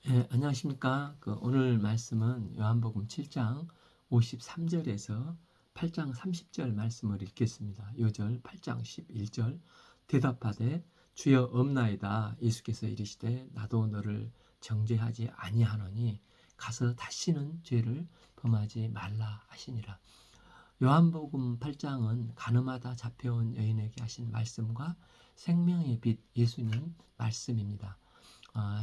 안녕하십니까. 오늘 말씀은 요한복음 7장 53절에서 8장 30절 말씀을 읽겠습니다. 요절 8장 11절 대답하되 주여 없나이다. 예수께서 이르시되 나도 너를 정죄하지 아니하노니 가서 다시는 죄를 범하지 말라 하시니라. 요한복음 8장은 가늠하다 잡혀온 여인에게 하신 말씀과 생명의 빛 예수님 말씀입니다.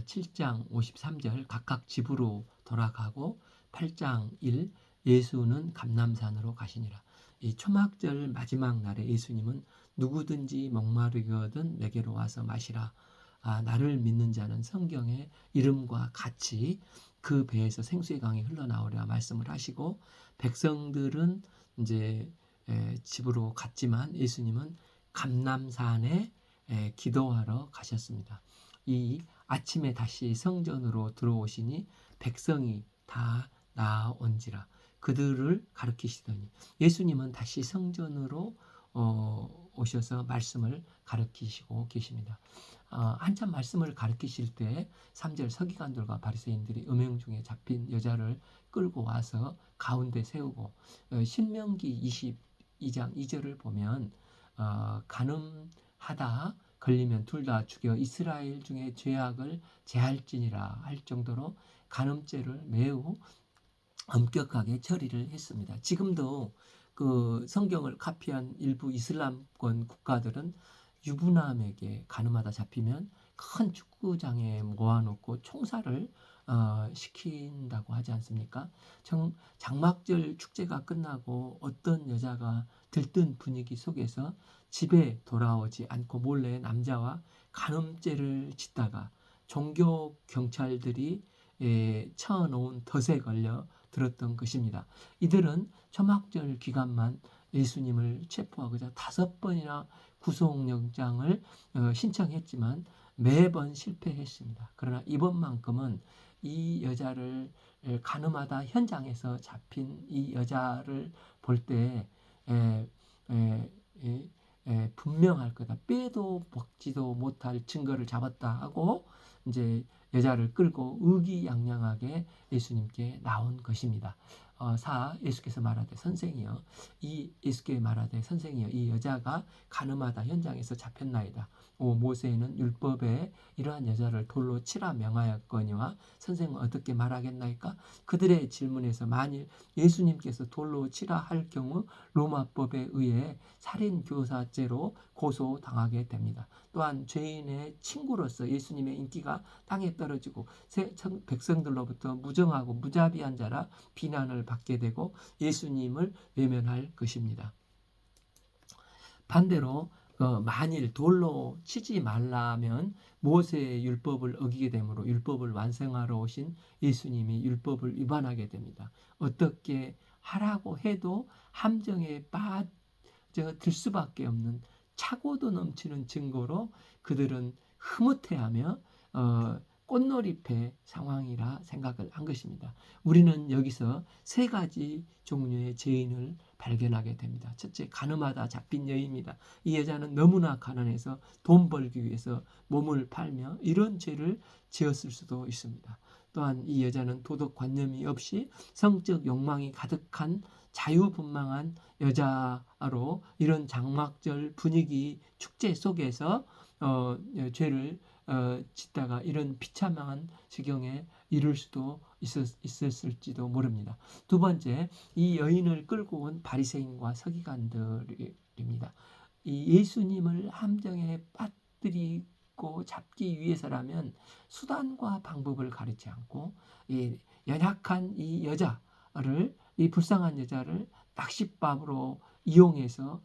7장 53절 각각 집으로 돌아가고 8장 1 예수는 감람산으로 가시니라. 이 초막절 마지막 날에 예수님은 누구든지 목마르거든 내게로 와서 마시라. 나를 믿는 자는 성경의 이름과 같이 그 배에서 생수의 강이 흘러나오리라 말씀을 하시고 백성들은 이제 집으로 갔지만 예수님은 감람산에 기도하러 가셨습니다. 이 아침에 다시 성전으로 들어오시니 백성이 다 나온지라 그들을 가르치시더니 예수님은 다시 성전으로 오셔서 말씀을 가르치시고 계십니다. 한참 말씀을 가르치실 때 3절 서기관들과 바리새인들이 음행 중에 잡힌 여자를 끌고 와서 가운데 세우고 신명기 22장 2절을 보면 간음하다 걸리면 둘 다 죽여 이스라엘 중에 죄악을 제할지니라 할 정도로 간음죄를 매우 엄격하게 처리를 했습니다. 지금도 그 성경을 카피한 일부 이슬람권 국가들은 유부남에게 간음하다 잡히면 큰 축구장에 모아놓고 총살을 시킨다고 하지 않습니까? 장막절 축제가 끝나고 어떤 여자가 들뜬 분위기 속에서 집에 돌아오지 않고 몰래 남자와 간음죄를 짓다가 종교 경찰들이 쳐놓은 덫에 걸려 들었던 것입니다. 이들은 초막절 기간만 예수님을 체포하고자 5번이나 구속영장을 신청했지만 매번 실패했습니다. 그러나 이번만큼은 이 여자를 간음하다 현장에서 잡힌 이 여자를 볼 때 분명할 거다. 빼도 먹지도 못할 증거를 잡았다 하고 이제 여자를 끌고 의기양양하게 예수님께 나온 것입니다. 예수께서 말하되 선생이여 예수께 말하되 선생이여 이 여자가 간음하다 현장에서 잡혔나이다. 모세는 율법에 이러한 여자를 돌로 치라 명하였거니와 선생은 어떻게 말하겠나이까? 그들의 질문에서 만일 예수님께서 돌로 치라 할 경우 로마법에 의해 살인교사죄로 고소당하게 됩니다. 또한 죄인의 친구로서 예수님의 인기가 땅에 떨어지고 백성들로부터 무정하고 무자비한 자라 비난을 받게 되고 예수님을 외면할 것입니다. 반대로 만일 돌로 치지 말라면 모세의 율법을 어기게 되므로 율법을 완성하러 오신 예수님이 율법을 위반하게 됩니다. 어떻게 하라고 해도 함정에 빠져들 수밖에 없는 차고도 넘치는 증거로 그들은 흐뭇해하며 꽃놀이패 상황이라 생각을 한 것입니다. 우리는 여기서 3가지 종류의 죄인을 발견하게 됩니다. 첫째, 간음하다 잡힌 여인입니다. 이 여자는 너무나 가난해서 돈 벌기 위해서 몸을 팔며 이런 죄를 지었을 수도 있습니다. 또한 이 여자는 도덕관념이 없이 성적 욕망이 가득한 자유분방한 여자로 이런 장막절 분위기 축제 속에서 죄를 짓다가 이런 비참한 지경에 이를 수도 있었을지도 모릅니다. 두 번째, 이 여인을 끌고 온 바리새인과 서기관들입니다. 이 예수님을 함정에 빠뜨리고 잡기 위해서라면 수단과 방법을 가리지 않고 이 연약한 이 여자를 이 불쌍한 여자를 낚싯밥으로 이용해서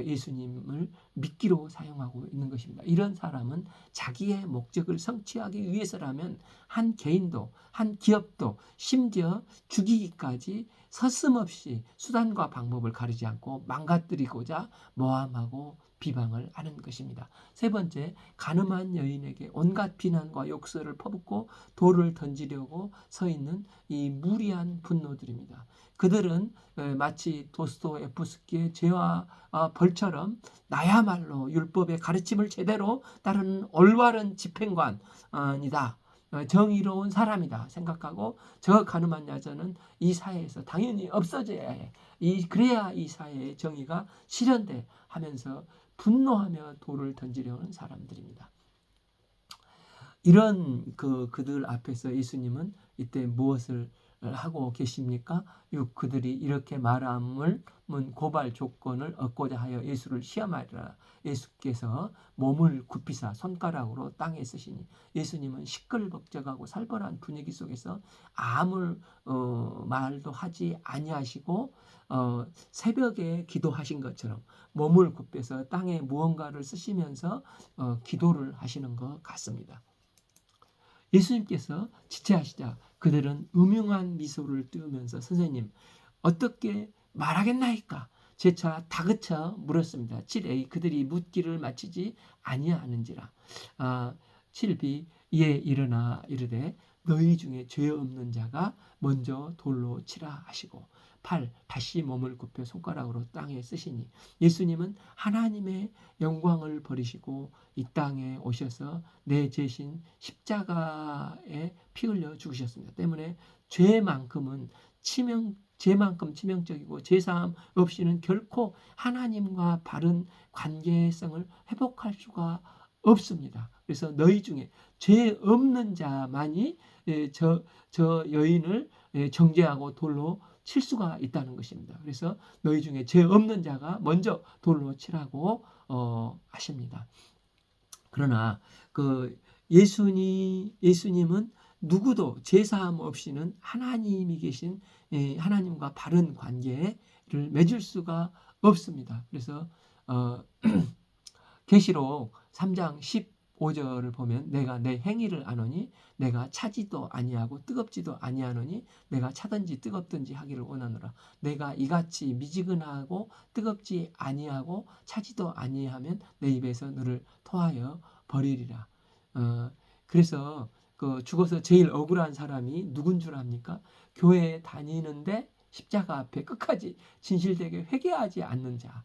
예수님을 미끼로 사용하고 있는 것입니다. 이런 사람은 자기의 목적을 성취하기 위해서라면 한 개인도 한 기업도 심지어 죽이기까지 서슴없이 수단과 방법을 가리지 않고 망가뜨리고자 모함하고 비방을 하는 것입니다. 세 번째, 가늠한 여인에게 온갖 비난과 욕설을 퍼붓고 돌을 던지려고 서 있는 이 무리한 분노들입니다. 그들은 마치 도스토옙스키의 죄와 벌처럼 나야말로 율법의 가르침을 제대로 따르는 올바른 집행관이다. 정의로운 사람이다 생각하고 저 가늠한 여자는 이 사회에서 당연히 없어져야 해. 그래야 이 사회의 정의가 실현돼 하면서 분노하며 돌을 던지려는 사람들입니다. 이런 그들 앞에서 예수님은 이때 무엇을 하고 계십니까? 그들이 이렇게 말함을 고발 조건을 얻고자 하여 예수를 시험하리라. 예수께서 몸을 굽히사 손가락으로 땅에 쓰시니 예수님은 시끌벅적하고 살벌한 분위기 속에서 아무 말도 하지 아니하시고 새벽에 기도하신 것처럼 몸을 굽혀서 땅에 무언가를 쓰시면서 기도를 하시는 것 같습니다. 예수님께서 지체하시자 그들은 음흉한 미소를 띄우면서 선생님 어떻게 말하겠나이까 재차 다그쳐 물었습니다. 7a 그들이 묻기를 마치지 아니하는지라. 7b 이에 일어나 이르되 너희 중에 죄 없는 자가 먼저 돌로 치라 하시고 8 다시 몸을 굽혀 손가락으로 땅에 쓰시니 예수님은 하나님의 영광을 버리시고 이 땅에 오셔서 내 죄신 십자가에 피 흘려 죽으셨습니다. 때문에 죄만큼 치명적이고 죄사함 없이는 결코 하나님과 바른 관계성을 회복할 수가 없습니다. 그래서 너희 중에 죄 없는 자만이 저 여인을 정죄하고 돌로 칠 수가 있다는 것입니다. 그래서 너희 중에 죄 없는 자가 먼저 돌로 치라고 하십니다. 그러나 예수님은 누구도 죄사함 없이는 하나님이 계신 하나님과 바른 관계를 맺을 수가 없습니다. 그래서 계시록 3장 15절을 보면 내가 내 행위를 아노니 내가 차지도 아니하고 뜨겁지도 아니하노니 내가 차든지 뜨겁든지 하기를 원하노라. 내가 이같이 미지근하고 뜨겁지 아니하고 차지도 아니하면 내 입에서 너를 토하여 버리리라. 그래서 죽어서 제일 억울한 사람이 누군 줄 압니까? 교회에 다니는데 십자가 앞에 끝까지 진실되게 회개하지 않는 자.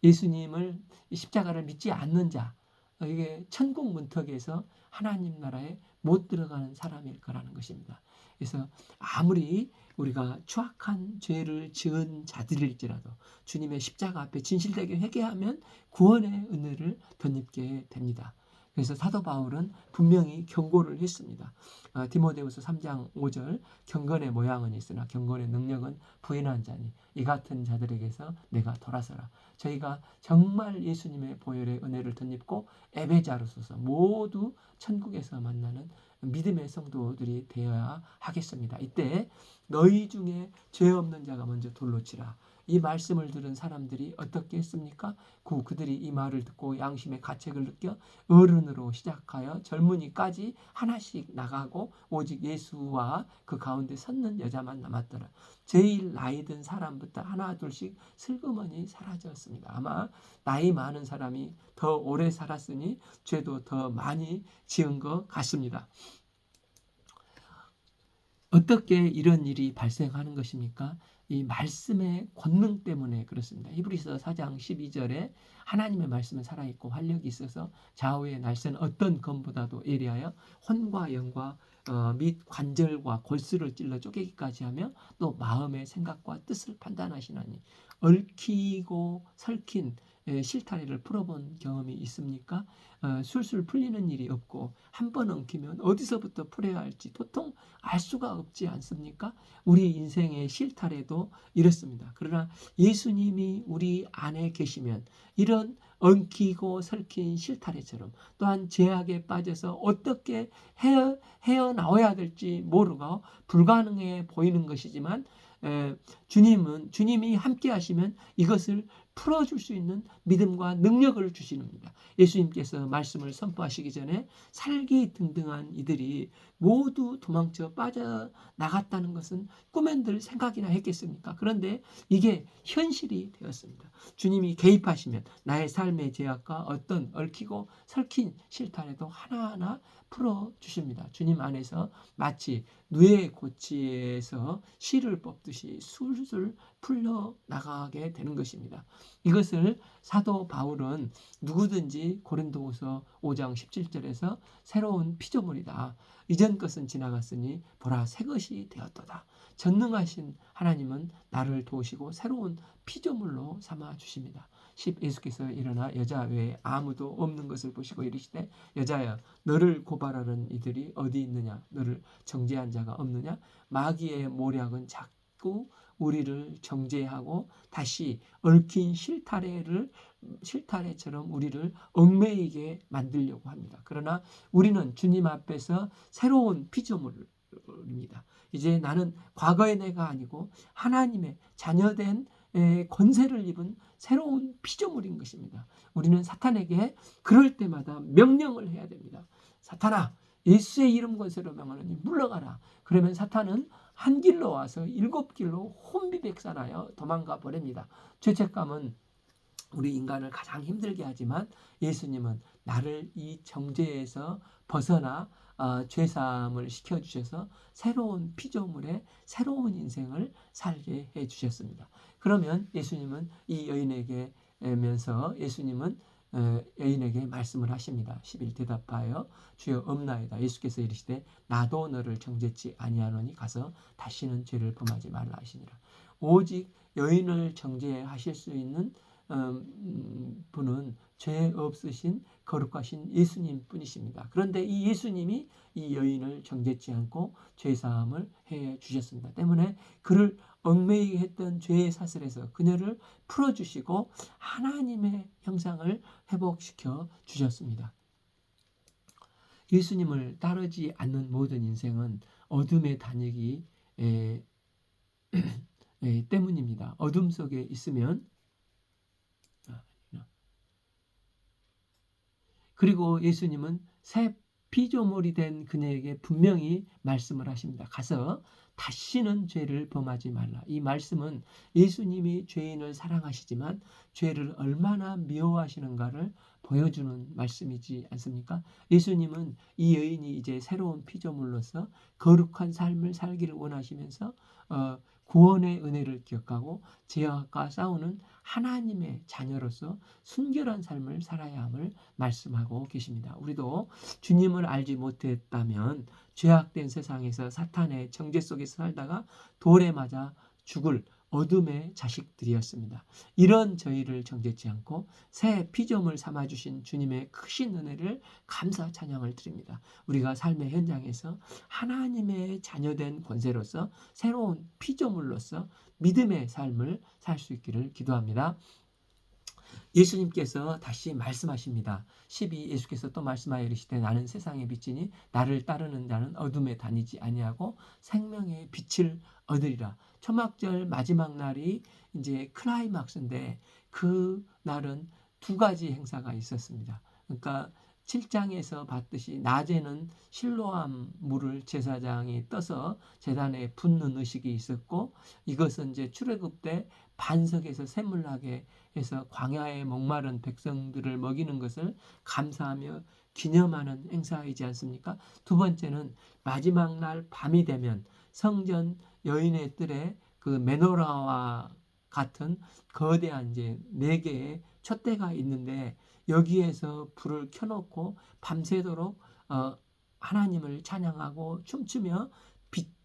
예수님을 십자가를 믿지 않는 자, 이게 천국 문턱에서 하나님 나라에 못 들어가는 사람일 거라는 것입니다. 그래서 아무리 우리가 추악한 죄를 지은 자들일지라도 주님의 십자가 앞에 진실되게 회개하면 구원의 은혜를 덧입게 됩니다. 그래서 사도 바울은 분명히 경고를 했습니다. 디모데후서 3장 5절 경건의 모양은 있으나 경건의 능력은 부인한 자니 이 같은 자들에게서 내가 돌아서라. 저희가 정말 예수님의 보혈의 은혜를 덧입고 예배자로서 모두 천국에서 만나는 믿음의 성도들이 되어야 하겠습니다. 이때 너희 중에 죄 없는 자가 먼저 돌로 치라. 이 말씀을 들은 사람들이 어떻게 했습니까? 그들이 이 말을 듣고 양심의 가책을 느껴 어른으로 시작하여 젊은이까지 하나씩 나가고 오직 예수와 그 가운데 섰는 여자만 남았더라. 제일 나이 든 사람부터 하나 둘씩 슬그머니 사라졌습니다. 아마 나이 많은 사람이 더 오래 살았으니 죄도 더 많이 지은 것 같습니다. 어떻게 이런 일이 발생하는 것입니까? 이 말씀의 권능 때문에 그렇습니다. 히브리서 4장 12절에 하나님의 말씀은 살아있고 활력이 있어서 좌우의 날쌘 어떤 검보다도 예리하여 혼과 영과 및 관절과 골수를 찔러 쪼개기까지 하며 또 마음의 생각과 뜻을 판단하시나니 얽히고 설킨 실타래를 풀어본 경험이 있습니까? 술술 풀리는 일이 없고 한 번 엉키면 어디서부터 풀어야 할지 도통 알 수가 없지 않습니까? 우리 인생의 실타래도 이렇습니다. 그러나 예수님이 우리 안에 계시면 이런 엉키고 설킨 실타래처럼 또한 죄악에 빠져서 어떻게 헤어나와야 될지 모르고 불가능해 보이는 것이지만 주님이 함께 하시면 이것을 풀어줄 수 있는 믿음과 능력을 주십니다. 예수님께서 말씀을 선포하시기 전에 살기 등등한 이들이 모두 도망쳐 빠져나갔다는 것은 꿈엔들 생각이나 했겠습니까? 그런데 이게 현실이 되었습니다. 주님이 개입하시면 나의 삶의 죄악과 어떤 얽히고 설킨 실타래도 하나하나 풀어주십니다. 주님 안에서 마치 누에 고치에서 실을 뽑듯이 술술 풀려 나가게 되는 것입니다. 이것을 사도 바울은 누구든지 고린도후서 5장 17절에서 새로운 피조물이다. 이전 것은 지나갔으니 보라 새 것이 되었도다. 전능하신 하나님은 나를 도우시고 새로운 피조물로 삼아 주십니다. 예수께서 일어나 여자 외에 아무도 없는 것을 보시고 이르시되 여자여 너를 고발하는 이들이 어디 있느냐? 너를 정죄한 자가 없느냐? 마귀의 모략은 자꾸 우리를 정죄하고 다시 얽힌 실타래처럼 우리를 얽매이게 만들려고 합니다. 그러나 우리는 주님 앞에서 새로운 피조물입니다. 이제 나는 과거의 내가 아니고 하나님의 자녀된 권세를 입은 새로운 피조물인 것입니다. 우리는 사탄에게 그럴 때마다 명령을 해야 됩니다. 사탄아, 예수의 이름 권세로 명하노니 물러가라. 그러면 사탄은 한 길로 와서 7길로 혼비백산하여 도망가 버립니다. 죄책감은 우리 인간을 가장 힘들게 하지만 예수님은 나를 이 정죄에서 벗어나 죄사함을 시켜주셔서 새로운 피조물의 새로운 인생을 살게 해주셨습니다. 그러면 예수님은 이 여인에게 면서 예수님은 여인에게 말씀을 하십니다. 11 대답하여 주여 없나이다. 예수께서 이르시되 나도 너를 정죄치 아니하노니 가서 다시는 죄를 범하지 말라 하시니라. 오직 여인을 정죄하실 수 있는 분은 죄 없으신 거룩하신 예수님 뿐이십니다. 그런데 이 예수님이 이 여인을 정죄치 않고 죄사함을 해 주셨습니다. 때문에 그를 얽매이게 했던 죄의 사슬에서 그녀를 풀어주시고 하나님의 형상을 회복시켜 주셨습니다. 예수님을 따르지 않는 모든 인생은 어둠에 다니기 때문입니다. 어둠 속에 있으면 그리고 예수님은 새 피조물이 된 그녀에게 분명히 말씀을 하십니다. 가서 다시는 죄를 범하지 말라. 이 말씀은 예수님이 죄인을 사랑하시지만 죄를 얼마나 미워하시는가를 보여주는 말씀이지 않습니까? 예수님은 이 여인이 이제 새로운 피조물로서 거룩한 삶을 살기를 원하시면서 구원의 은혜를 기억하고 죄악과 싸우는 하나님의 자녀로서 순결한 삶을 살아야 함을 말씀하고 계십니다. 우리도 주님을 알지 못했다면 죄악된 세상에서 사탄의 정죄 속에서 살다가 돌에 맞아 죽을 어둠의 자식들이었습니다. 이런 저희를 정죄치 않고 새 피조물 삼아주신 주님의 크신 은혜를 감사 찬양을 드립니다. 우리가 삶의 현장에서 하나님의 자녀된 권세로서 새로운 피조물로서 믿음의 삶을 살 수 있기를 기도합니다. 예수님께서 다시 말씀하십니다. 12 예수께서 또 말씀하여 이르시되 나는 세상의 빛이니 나를 따르는 자는 어둠에 다니지 아니하고 생명의 빛을 얻으리라. 초막절 마지막 날이 이제 클라이막스인데 그 날은 두 가지 행사가 있었습니다. 그러니까 7장에서 봤듯이 낮에는 실로암 물을 제사장이 떠서 제단에 붓는 의식이 있었고 이것은 이제 출애굽 때 반석에서 샘물나게 해서 광야에 목마른 백성들을 먹이는 것을 감사하며 기념하는 행사이지 않습니까? 두 번째는 마지막 날 밤이 되면 성전 여인의 뜰에 그 메노라와 같은 거대한 이제 4개의 촛대가 있는데 여기에서 불을 켜놓고 밤새도록 하나님을 찬양하고 춤추며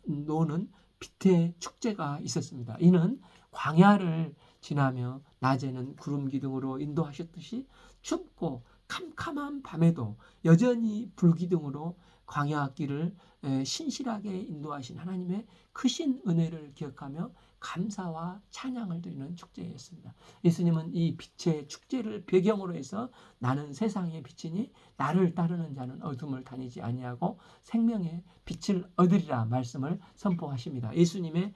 노는 빛의 축제가 있었습니다. 이는 광야를 지나며 낮에는 구름 기둥으로 인도하셨듯이 춥고 캄캄한 밤에도 여전히 불기둥으로 광야 길을 신실하게 인도하신 하나님의 크신 은혜를 기억하며 감사와 찬양을 드리는 축제였습니다. 예수님은 이 빛의 축제를 배경으로 해서 나는 세상의 빛이니 나를 따르는 자는 어둠을 다니지 아니하고 생명의 빛을 얻으리라 말씀을 선포하십니다. 예수님이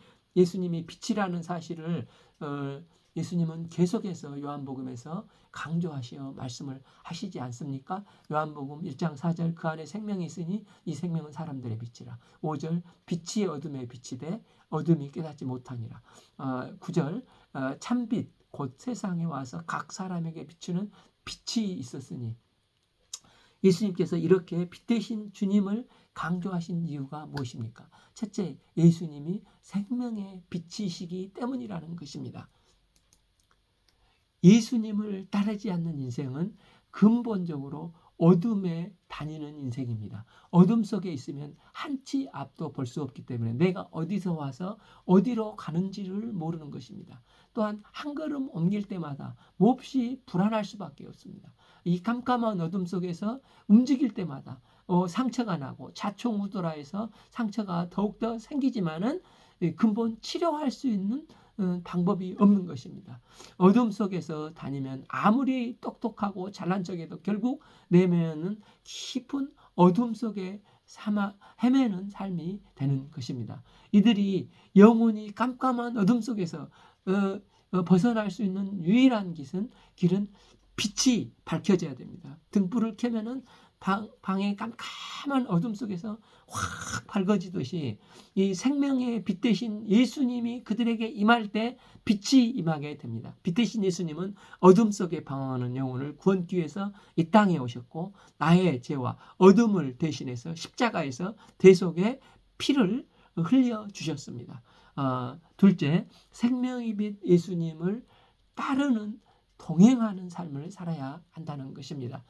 빛이라는 사실을 예수님은 계속해서 요한복음에서 강조하시어 말씀을 하시지 않습니까? 요한복음 1장 4절 그 안에 생명이 있으니 이 생명은 사람들의 빛이라. 5절 빛이 어둠의 빛이 돼 어둠이 깨닫지 못하니라. 9절 참빛 곧 세상에 와서 각 사람에게 비추는 빛이 있었으니 예수님께서 이렇게 빛 대신 주님을 강조하신 이유가 무엇입니까? 첫째, 예수님이 생명의 빛이시기 때문이라는 것입니다. 예수님을 따르지 않는 인생은 근본적으로 어둠에 다니는 인생입니다. 어둠 속에 있으면 한치 앞도 볼 수 없기 때문에 내가 어디서 와서 어디로 가는지를 모르는 것입니다. 또한 한 걸음 옮길 때마다 몹시 불안할 수밖에 없습니다. 이 깜깜한 어둠 속에서 움직일 때마다 상처가 나고 자충우돌하여서 상처가 더욱더 생기지만은 근본 치료할 수 있는 방법이 없는 것입니다. 어둠 속에서 다니면 아무리 똑똑하고 잘난 척해도 결국 내면은 깊은 어둠 속에 헤매는 삶이 되는 것입니다. 이들이 영혼이 깜깜한 어둠 속에서 벗어날 수 있는 유일한 길은 빛이 밝혀져야 됩니다. 등불을 켜면은 방의 깜깜한 어둠 속에서 확 밝아지듯이 이 생명의 빛 대신 예수님이 그들에게 임할 때 빛이 임하게 됩니다. 빛 대신 예수님은 어둠 속에 방황하는 영혼을 구원기 위해서 이 땅에 오셨고 나의 죄와 어둠을 대신해서 십자가에서 대속의 피를 흘려주셨습니다. 둘째, 생명의 빛 예수님을 따르는 동행하는 삶을 살아야 한다는 것입니다.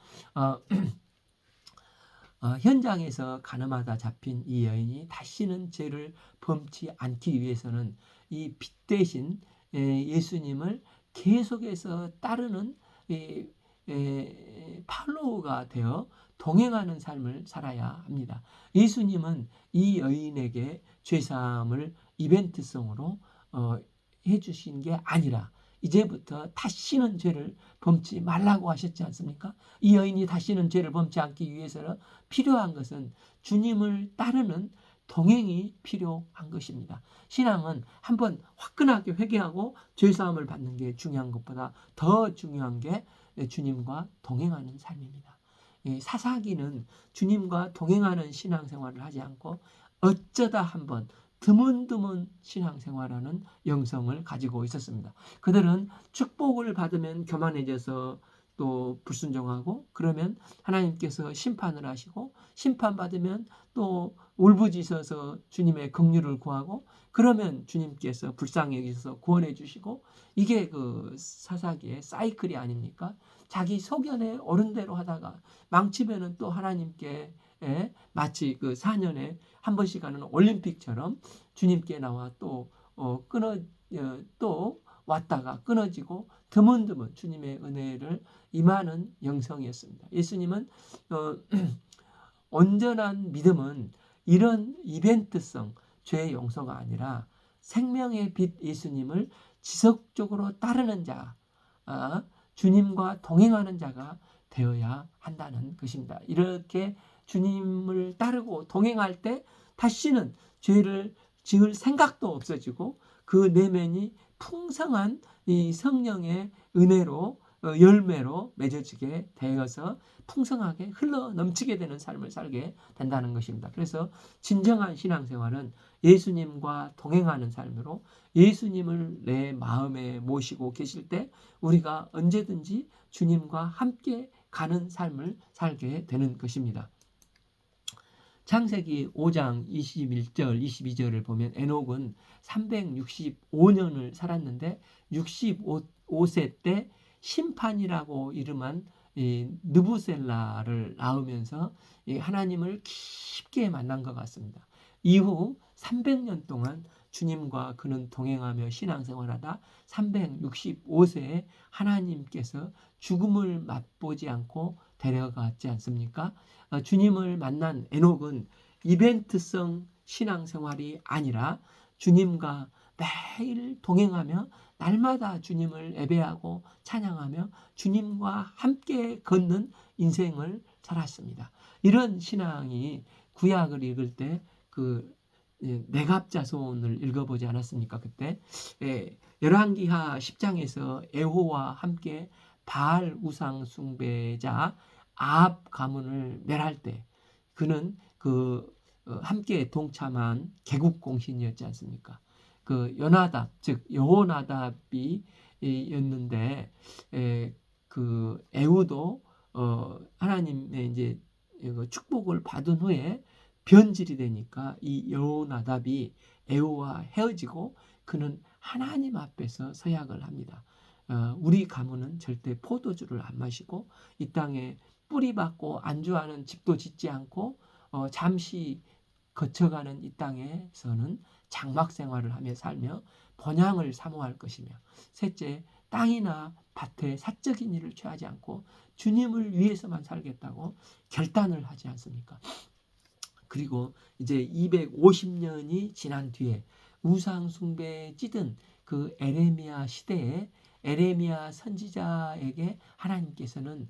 현장에서 가늠하다 잡힌 이 여인이 다시는 죄를 범치 않기 위해서는 이 빛 대신 예수님을 계속해서 따르는 팔로우가 되어 동행하는 삶을 살아야 합니다. 예수님은 이 여인에게 죄사함을 이벤트성으로 해주신 게 아니라 이제부터 다시는 죄를 범치 말라고 하셨지 않습니까? 이 여인이 다시는 죄를 범치 않기 위해서는 필요한 것은 주님을 따르는 동행이 필요한 것입니다. 신앙은 한번 화끈하게 회개하고 죄사함을 받는 게 중요한 것보다 더 중요한 게 주님과 동행하는 삶입니다. 사사기는 주님과 동행하는 신앙생활을 하지 않고 어쩌다 한번 드문드문 신앙생활하는 영성을 가지고 있었습니다. 그들은 축복을 받으면 교만해져서 또 불순종하고 그러면 하나님께서 심판을 하시고 심판받으면 또 울부짖어서 주님의 긍휼을 구하고 그러면 주님께서 불쌍히 여기셔서 구원해 주시고 이게 그 사사기의 사이클이 아닙니까? 자기 소견에 옳은 대로 하다가 망치면은 또 하나님께 마치 그 4년에 한 번씩 하는 올림픽처럼 주님께 나와 또 또 왔다가 끊어지고 드문드문 주님의 은혜를 임하는 영성이었습니다. 예수님은 온전한 믿음은 이런 이벤트성 죄의 용서가 아니라 생명의 빛 예수님을 지속적으로 따르는 자, 주님과 동행하는 자가 되어야 한다는 것입니다. 이렇게 주님을 따르고 동행할 때 다시는 죄를 지을 생각도 없어지고 그 내면이 풍성한 이 성령의 은혜로 열매로 맺어지게 되어서 풍성하게 흘러 넘치게 되는 삶을 살게 된다는 것입니다. 그래서 진정한 신앙생활은 예수님과 동행하는 삶으로 예수님을 내 마음에 모시고 계실 때 우리가 언제든지 주님과 함께 가는 삶을 살게 되는 것입니다. 창세기 5장 21절 22절을 보면 에녹은 365년을 살았는데 65세 때 심판이라고 이름한 느부셀라를 낳으면서 하나님을 깊게 만난 것 같습니다. 이후 300년 동안 주님과 그는 동행하며 신앙생활하다 365세에 하나님께서 죽음을 맛보지 않고 데려갔지 않습니까? 주님을 만난 에녹은 이벤트성 신앙생활이 아니라 주님과 매일 동행하며 날마다 주님을 예배하고 찬양하며 주님과 함께 걷는 인생을 살았습니다. 이런 신앙이 구약을 읽을 때 그 내갑자손을 읽어보지 않았습니까? 그때 열왕기하 10장에서 에호와 함께 바알 우상 숭배자 아합 가문을 멸할 때 그는 함께 동참한 개국 공신이었지 않습니까? 그 요나답 즉 여호나답이 였는데 그 에후도 하나님의 이제 축복을 받은 후에 변질이 되니까 이 여호나답이 에후와 헤어지고 그는 하나님 앞에서 서약을 합니다. 우리 가문은 절대 포도주를 안 마시고 이 땅에 뿌리 박고 안주하는 집도 짓지 않고 잠시 거쳐가는 이 땅에서는 장막 생활을 하며 살며 번향을 사모할 것이며, 셋째, 땅이나 밭에 사적인 일을 취하지 않고 주님을 위해서만 살겠다고 결단을 하지 않습니까? 그리고 이제 250년이 지난 뒤에 우상 숭배에 찌든 그 에레미야 시대에 에레미야 선지자에게 하나님께서는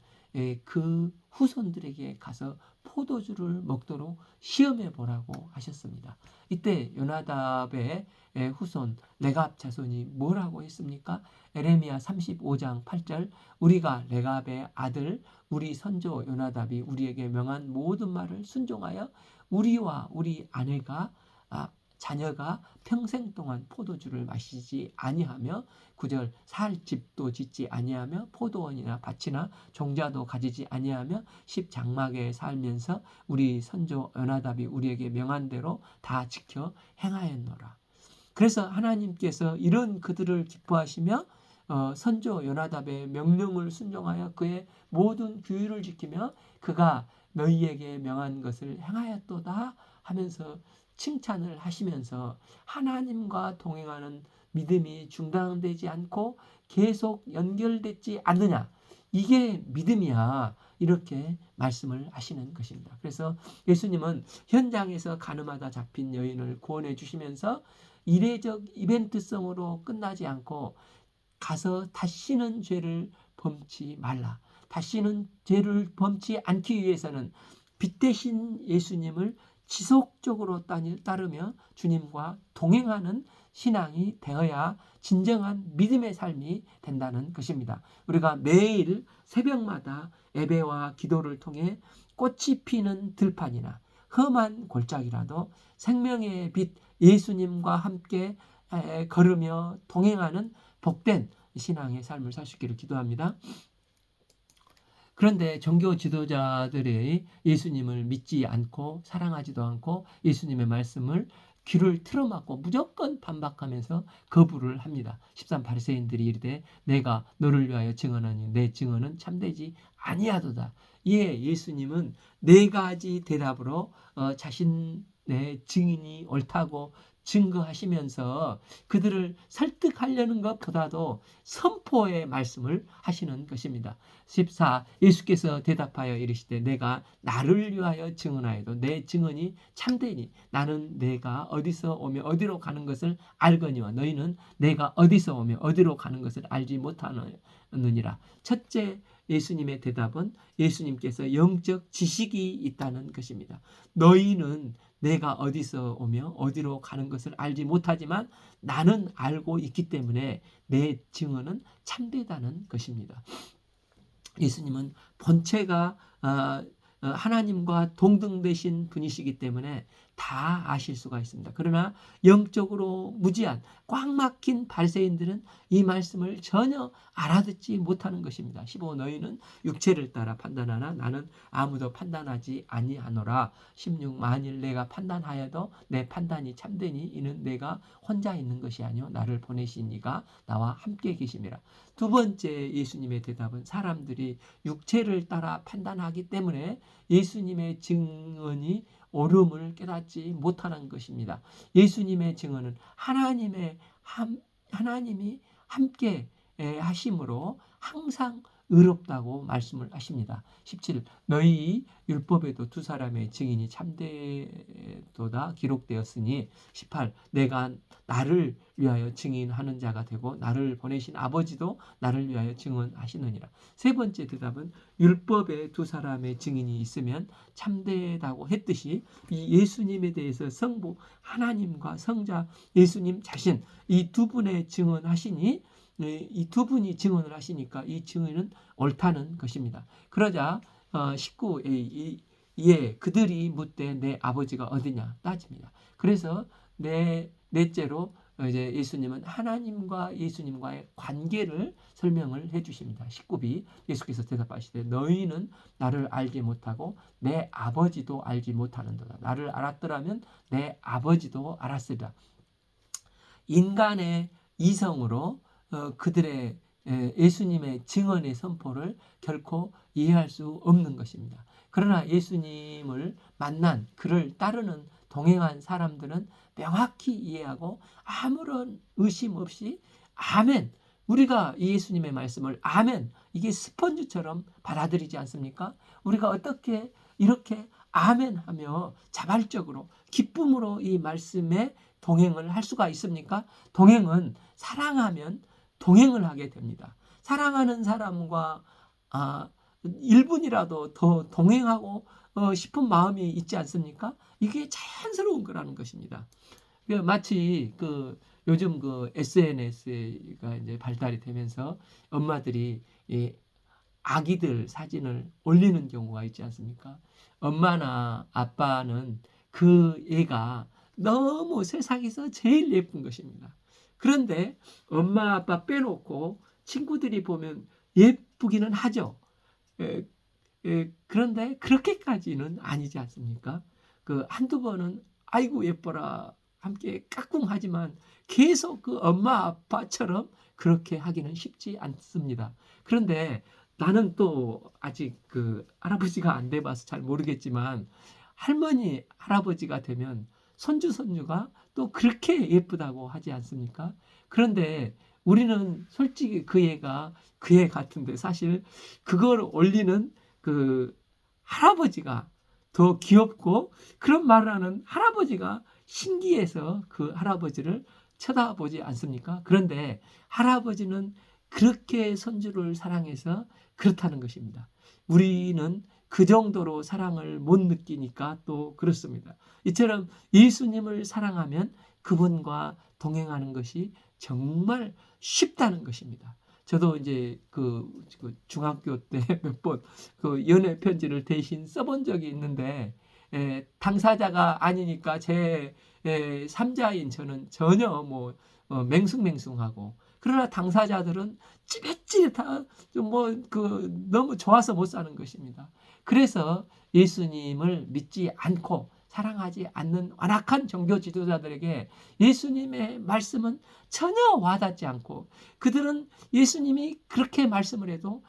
그 후손들에게 가서 포도주를 먹도록 시험해 보라고 하셨습니다. 이때 요나답의 후손 레갑 자손이 뭐라고 했습니까? 에레미야 35장 8절, 우리가 레갑의 아들 우리 선조 요나답이 우리에게 명한 모든 말을 순종하여 우리와 우리 아내가 자녀가 평생 동안 포도주를 마시지 아니하며, 9절, 살 집도 짓지 아니하며 포도원이나 밭이나 종자도 가지지 아니하며 10 장막에 살면서 우리 선조 요나답이 우리에게 명한 대로 다 지켜 행하였노라. 그래서 하나님께서 이런 그들을 기뻐하시며 선조 요나답의 명령을 순종하여 그의 모든 규율을 지키며 그가 너희에게 명한 것을 행하였도다 하면서 칭찬을 하시면서 하나님과 동행하는 믿음이 중단되지 않고 계속 연결되지 않느냐, 이게 믿음이야, 이렇게 말씀을 하시는 것입니다. 그래서 예수님은 현장에서 가늠하다 잡힌 여인을 구원해 주시면서 이례적 이벤트성으로 끝나지 않고 가서 다시는 죄를 범치 말라, 다시는 죄를 범치 않기 위해서는 빛 대신 예수님을 지속적으로 따르며 주님과 동행하는 신앙이 되어야 진정한 믿음의 삶이 된다는 것입니다. 우리가 매일 새벽마다 예배와 기도를 통해 꽃이 피는 들판이나 험한 골짜기라도 생명의 빛 예수님과 함께 걸으며 동행하는 복된 신앙의 삶을 살 수 있기를 기도합니다. 그런데 종교 지도자들이 예수님을 믿지 않고 사랑하지도 않고 예수님의 말씀을 귀를 틀어막고 무조건 반박하면서 거부를 합니다. 13 바리새인들이 이르되 내가 너를 위하여 증언하니 내 증언은 참되지 아니하도다. 이에 예수님은 네 가지 대답으로 자신의 증인이 옳다고 증거하시면서 그들을 설득하려는 것보다도 선포의 말씀을 하시는 것입니다. 14. 예수께서 대답하여 이르시되 내가 나를 위하여 증언하여도 내 증언이 참되니 나는 내가 어디서 오며 어디로 가는 것을 알거니와 너희는 내가 어디서 오며 어디로 가는 것을 알지 못하느니라. 첫째, 예수님의 대답은 예수님께서 영적 지식이 있다는 것입니다. 너희는 내가 어디서 오며 어디로 가는 것을 알지 못하지만 나는 알고 있기 때문에 내 증언은 참되다는 것입니다. 예수님은 본체가 하나님과 동등되신 분이시기 때문에 다 아실 수가 있습니다. 그러나 영적으로 무지한 꽉 막힌 바리새인들은 이 말씀을 전혀 알아듣지 못하는 것입니다. 15. 너희는 육체를 따라 판단하나 나는 아무도 판단하지 아니하노라. 16. 만일 내가 판단하여도 내 판단이 참되니 이는 내가 혼자 있는 것이 아니요 나를 보내신 이가 나와 함께 계심이라. 두 번째 예수님의 대답은 사람들이 육체를 따라 판단하기 때문에 예수님의 증언이 옳음을 깨닫지 못하는 것입니다. 예수님의 증언은 하나님이 함께 하심으로 항상 의롭다고 말씀을 하십니다. 17. 너희 율법에도 두 사람의 증인이 참되도다 기록되었으니 18. 내가 나를 위하여 증인하는 자가 되고 나를 보내신 아버지도 나를 위하여 증언하시느니라. 세 번째 대답은 율법에 두 사람의 증인이 있으면 참되다고 했듯이 이 예수님에 대해서 성부 하나님과 성자 예수님 자신 이 두 분의 증언하시니 이 두 분이 증언을 하시니까 이 증언은 옳다는 것입니다. 그러자 19에 그들이 묻되 내 아버지가 어디냐 따집니다. 그래서 넷째로 이제 예수님은 하나님과 예수님과의 관계를 설명을 해 주십니다. 19비 예수께서 대답하시되 너희는 나를 알지 못하고 내 아버지도 알지 못하는도다. 나를 알았더라면 내 아버지도 알았으리라. 인간의 이성으로 그들의 예수님의 증언의 선포를 결코 이해할 수 없는 것입니다. 그러나 예수님을 만난 그를 따르는 동행한 사람들은 명확히 이해하고 아무런 의심 없이 아멘, 우리가 예수님의 말씀을 아멘, 이게 스펀지처럼 받아들이지 않습니까? 우리가 어떻게 이렇게 아멘 하며 자발적으로 기쁨으로 이 말씀에 동행을 할 수가 있습니까? 동행은 사랑하면 동행을 하게 됩니다. 사랑하는 사람과 1분이라도 더 동행하고 싶은 마음이 있지 않습니까? 이게 자연스러운 거라는 것입니다. 마치 요즘 SNS가 이제 발달이 되면서 엄마들이 이 아기들 사진을 올리는 경우가 있지 않습니까? 엄마나 아빠는 그 애가 너무 세상에서 제일 예쁜 것입니다. 그런데 엄마 아빠 빼놓고 친구들이 보면 예쁘기는 하죠. 그런데 그렇게까지는 아니지 않습니까? 한두 번은 아이고 예뻐라 함께 까꿍하지만 계속 그 엄마 아빠처럼 그렇게 하기는 쉽지 않습니다. 그런데 나는 또 아직 할아버지가 안 돼봐서 잘 모르겠지만 할머니 할아버지가 되면 손주 손주가 또 그렇게 예쁘다고 하지 않습니까? 그런데 우리는 솔직히 그 애 같은데 사실 그걸 올리는 할아버지가 더 귀엽고 그런 말을 하는 할아버지가 신기해서 그 할아버지를 쳐다보지 않습니까? 그런데 할아버지는 그렇게 손주를 사랑해서 그렇다는 것입니다. 우리는 그 정도로 사랑을 못 느끼니까 또 그렇습니다. 이처럼 예수님을 사랑하면 그분과 동행하는 것이 정말 쉽다는 것입니다. 저도 이제 중학교 때 몇 번 연애 편지를 대신 써본 적이 있는데 당사자가 아니니까 제 3자인 저는 전혀 맹숭맹숭하고 그러나 당사자들은 찌릿찌릿한 너무 좋아서 못 사는 것입니다. 그래서 예수님을 믿지 않고 사랑하지 않는 완악한 종교 지도자들에게 예수님의 말씀은 전혀 와닿지 않고 그들은 예수님이 그렇게 말씀을 해도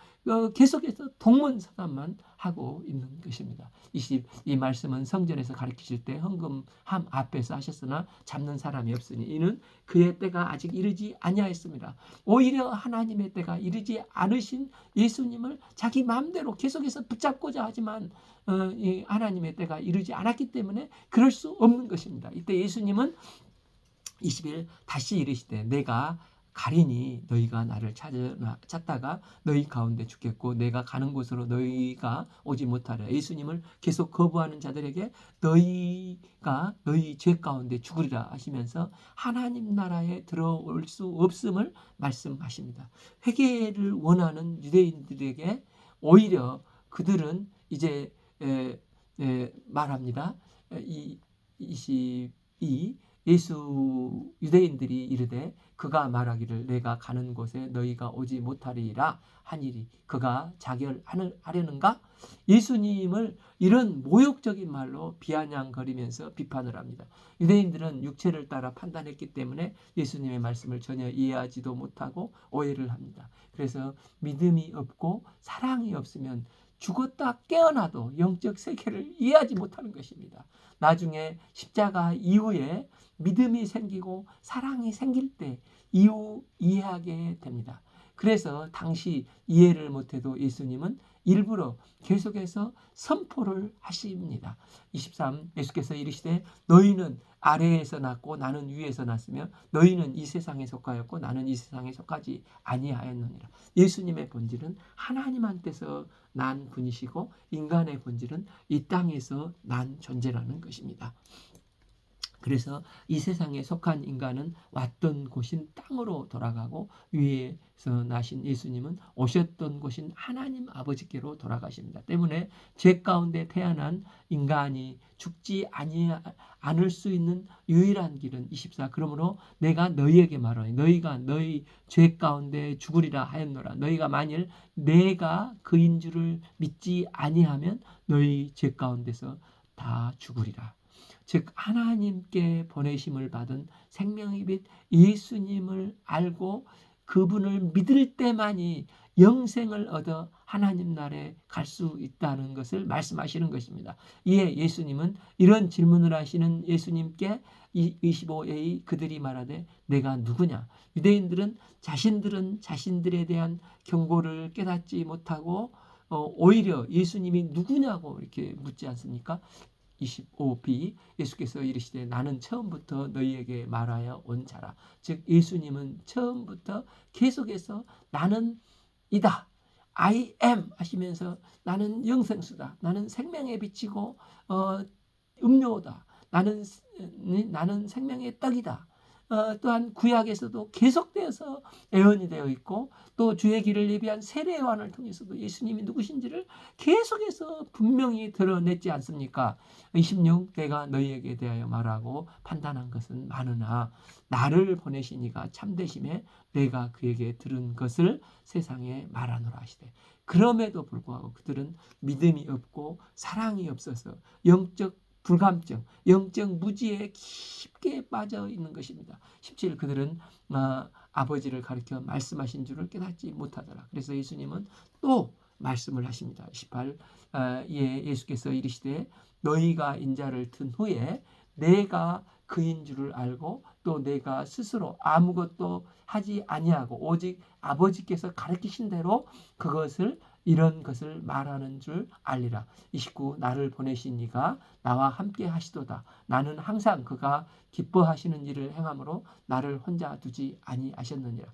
계속해서 동문서답만 하고 있는 것입니다. 이 말씀은 성전에서 가르치실 때 헌금함 앞에서 하셨으나 잡는 사람이 없으니 이는 그의 때가 아직 이르지 아니하였습니다. 오히려 하나님의 때가 이르지 않으신 예수님을 자기 마음대로 계속해서 붙잡고자 하지만 이 하나님의 때가 이르지 않았기 때문에 그럴 수 없는 것입니다. 이때 예수님은 20일 다시 이르시되 내가 가리니 너희가 나를 찾다가 너희 가운데 죽겠고 내가 가는 곳으로 너희가 오지 못하리라. 예수님을 계속 거부하는 자들에게 너희가 너희 죄 가운데 죽으리라 하시면서 하나님 나라에 들어올 수 없음을 말씀하십니다. 회개를 원하는 유대인들에게 오히려 그들은 이제 말합니다. 22 유대인들이 이르되 그가 말하기를 내가 가는 곳에 너희가 오지 못하리라 하니리 그가 자결하려는가? 예수님을 이런 모욕적인 말로 비아냥거리면서 비판을 합니다. 유대인들은 육체를 따라 판단했기 때문에 예수님의 말씀을 전혀 이해하지도 못하고 오해를 합니다. 그래서 믿음이 없고 사랑이 없으면 죽었다 깨어나도 영적 세계를 이해하지 못하는 것입니다. 나중에 십자가 이후에 믿음이 생기고 사랑이 생길 때 이해하게 됩니다. 그래서 당시 이해를 못해도 예수님은 일부러 계속해서 선포를 하십니다. 23 예수께서 이르시되 너희는 아래에서 났고 나는 위에서 났으며 너희는 이 세상에 속하였고 나는 이 세상에 속하지 아니하였느니라. 예수님의 본질은 하나님한테서 난 분이시고 인간의 본질은 이 땅에서 난 존재라는 것입니다. 그래서 이 세상에 속한 인간은 왔던 곳인 땅으로 돌아가고 위에서 나신 예수님은 오셨던 곳인 하나님 아버지께로 돌아가십니다. 때문에 죄 가운데 태어난 인간이 죽지 않을 수 있는 유일한 길은 24. 그러므로 내가 너희에게 말하니 너희가 너희 죄 가운데 죽으리라 하였노라. 너희가 만일 내가 그인 줄을 믿지 아니하면 너희 죄 가운데서 다 죽으리라. 즉 하나님께 보내심을 받은 생명의 빛 예수님을 알고 그분을 믿을 때만이 영생을 얻어 하나님 나라에 갈 수 있다는 것을 말씀하시는 것입니다. 이에 예수님은 이런 질문을 하시는 예수님께 25a 그들이 말하되 내가 누구냐? 유대인들은 자신들에 대한 경고를 깨닫지 못하고 오히려 예수님이 누구냐고 이렇게 묻지 않습니까? 25b 예수께서 이르시되 나는 처음부터 너희에게 말하여 온 자라. 즉 예수님은 처음부터 계속해서 나는 이다. I am 하시면서 나는 영생수다. 나는 생명의 빛이고 음료다. 나는 생명의 떡이다. 또한 구약에서도 계속되어서 예언이 되어 있고 또 주의 길을 예비한 세례 요한을 통해서도 예수님이 누구신지를 계속해서 분명히 드러냈지 않습니까? 26 내가 너희에게 대하여 말하고 판단한 것은 많으나 나를 보내신 이가 참되심에 내가 그에게 들은 것을 세상에 말하노라 하시되 그럼에도 불구하고 그들은 믿음이 없고 사랑이 없어서 영적 불감증, 영적 무지에 깊게 빠져 있는 것입니다. 17 그들은 아버지를 가리켜 말씀하신 줄을 깨닫지 못하더라. 그래서 예수님은 또 말씀을 하십니다. 18 예수께서 이르시되 너희가 인자를 든 후에 내가 그인 줄을 알고 또 내가 스스로 아무것도 하지 아니하고 오직 아버지께서 가르치신 대로 이런 것을 말하는 줄 알리라. 29 나를 보내신 이가 나와 함께 하시도다. 나는 항상 그가 기뻐하시는 일을 행함으로 나를 혼자 두지 아니하셨느니라.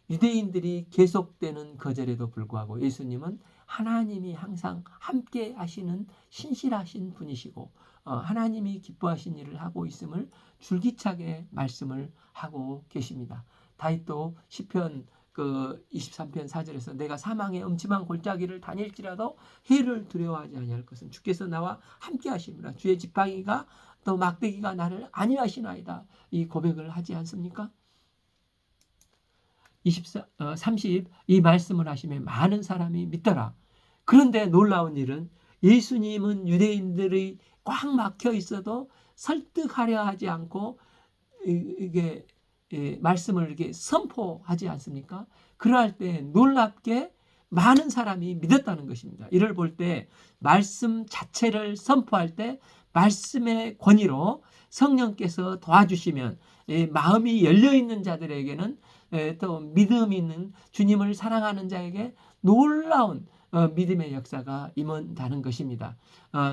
유대인들이 계속되는 거절에도 불구하고 예수님은 하나님이 항상 함께 하시는 신실하신 분이시고 하나님이 기뻐하신 일을 하고 있음을 줄기차게 말씀을 하고 계십니다. 다윗도 시편 23편 4절에서 내가 사망의 음침한 골짜기를 다닐지라도 해를 두려워하지 아니할 것은 주께서 나와 함께 하심이라. 주의 지팡이가 또 막대기가 나를 안위하시나이다. 이 고백을 하지 않습니까? 30 이 말씀을 하시며 많은 사람이 믿더라. 그런데 놀라운 일은 예수님은 유대인들이 꽉 막혀 있어도 설득하려 하지 않고 이게 말씀을 이렇게 선포하지 않습니까? 그러할 때 놀랍게 많은 사람이 믿었다는 것입니다. 이를 볼 때 말씀 자체를 선포할 때 말씀의 권위로 성령께서 도와주시면 마음이 열려있는 자들에게는 또 믿음 있는 주님을 사랑하는 자에게 놀라운 믿음의 역사가 임한다는 것입니다.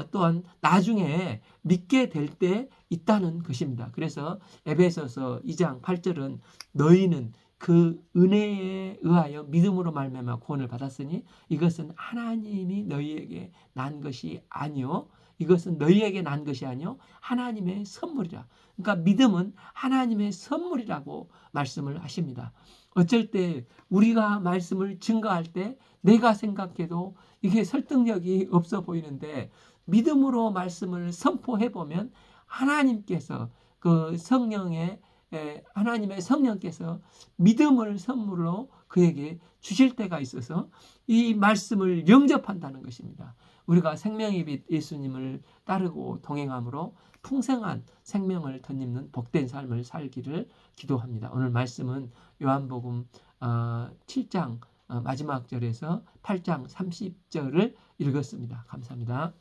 또한 나중에 믿게 될 때 있다는 것입니다. 그래서 에베소서 2장 8절은 너희는 그 은혜에 의하여 믿음으로 말미암아 구원을 받았으니 이것은 하나님이 너희에게 난 것이 아니요 이것은 너희에게 난 것이 아니요 하나님의 선물이라. 그러니까 믿음은 하나님의 선물이라고 말씀을 하십니다. 어쩔 때 우리가 말씀을 증거할 때 내가 생각해도 이게 설득력이 없어 보이는데 믿음으로 말씀을 선포해 보면 하나님께서 하나님의 성령께서 믿음을 선물로 그에게 주실 때가 있어서 이 말씀을 영접한다는 것입니다. 우리가 생명의 빛 예수님을 따르고 동행함으로 풍성한 생명을 덧입는 복된 삶을 살기를 기도합니다. 오늘 말씀은 요한복음 7장 마지막 절에서 8장 30절을 읽었습니다. 감사합니다.